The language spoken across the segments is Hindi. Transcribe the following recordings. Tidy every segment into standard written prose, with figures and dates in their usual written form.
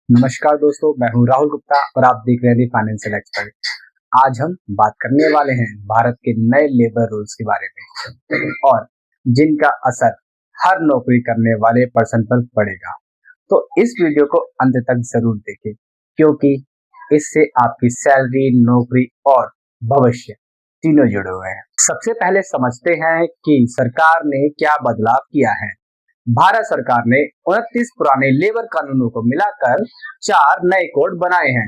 नमस्कार दोस्तों, मैं हूं राहुल गुप्ता और आप देख रहे हैं दी फाइनेंशियल एक्सपर्ट। आज हम बात करने वाले हैं भारत के नए लेबर रूल्स के बारे में और जिनका असर हर नौकरी करने वाले पर्सन पर पड़ेगा। तो इस वीडियो को अंत तक जरूर देखें क्योंकि इससे आपकी सैलरी, नौकरी और भविष्य तीनों जुड़े हुए हैं। सबसे पहले समझते हैं कि सरकार ने क्या बदलाव किया है। भारत सरकार ने 29 पुराने लेबर कानूनों को मिलाकर 4 नए कोड बनाए हैं।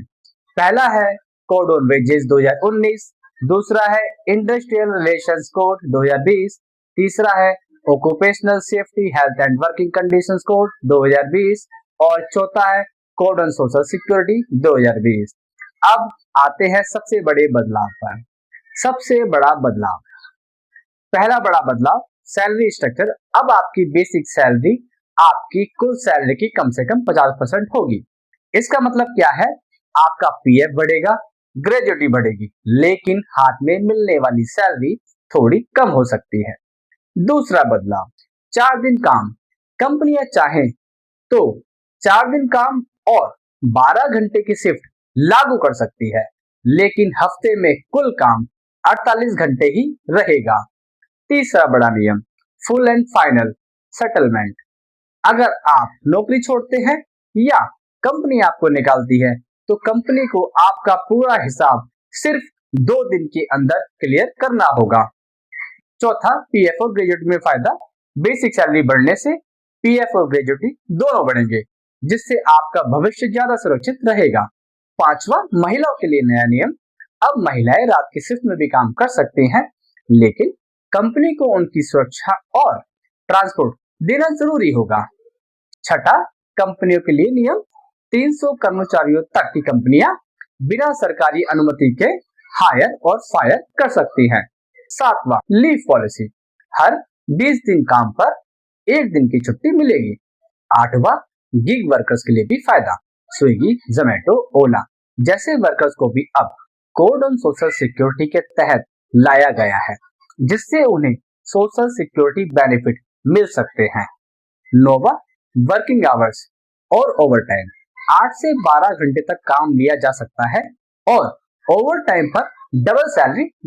पहला है कोड ऑन वेजेस 2019, दूसरा है इंडस्ट्रियल रिलेशंस कोड 2020, तीसरा है occupational safety health and working conditions code 2020 और चौथा है कोड ऑन सोशल सिक्योरिटी 2020। अब आते हैं सबसे बड़े बदलाव पर। सबसे बड़ा बदलाव, पहला बड़ा बदलाव सैलरी स्ट्रक्चर। अब आपकी बेसिक सैलरी आपकी कुल सैलरी की कम से कम 50% होगी। इसका मतलब क्या है? आपका पीएफ बढ़ेगा, ग्रेजुटी बढ़ेगी, लेकिन हाथ में मिलने वाली सैलरी थोड़ी कम हो सकती है। दूसरा बदलाव, 4 दिन काम। कंपनियां चाहें तो 4 दिन काम और 12 घंटे की शिफ्ट लागू कर सकती है, लेकिन हफ्ते में कुल काम 48 घंटे ही रहेगा। तीसरा बड़ा नियम, फुल एंड फाइनल सेटलमेंट। अगर आप नौकरी छोड़ते हैं या कंपनी आपको निकालती है तो कंपनी को आपका पूरा हिसाब सिर्फ 2 दिन के अंदर क्लियर करना होगा। चौथा, पीएफ और ग्रेजुटी में फायदा। बेसिक सैलरी बढ़ने से पीएफ और ग्रेजुटी दोनों बढ़ेंगे, जिससे आपका भविष्य ज्यादा सुरक्षित रहेगा। पांचवा, महिलाओं के लिए नया नियम। अब महिलाएं रात की शिफ्ट में भी काम कर सकती हैं, लेकिन कंपनी को उनकी सुरक्षा और ट्रांसपोर्ट देना जरूरी होगा। छठा, कंपनियों के लिए नियम। 300 कर्मचारियों तक की कंपनियां बिना सरकारी अनुमति के हायर और फायर कर सकती हैं। सातवां, लीव पॉलिसी। हर 20 दिन काम पर 1 दिन की छुट्टी मिलेगी। आठवां, गिग वर्कर्स के लिए भी फायदा। स्विगी, जोमेटो, ओला जैसे वर्कर्स को भी अब कोड ऑन सोशल सिक्योरिटी के तहत लाया गया है, जिससे उन्हें सोशल सिक्योरिटी बेनिफिट मिल सकते हैं। नौवां, वर्किंग आवर्स और ओवरटाइम। 8 से 12 घंटे तक काम लिया जा सकता है और ओवरटाइम पर डबल सैलरी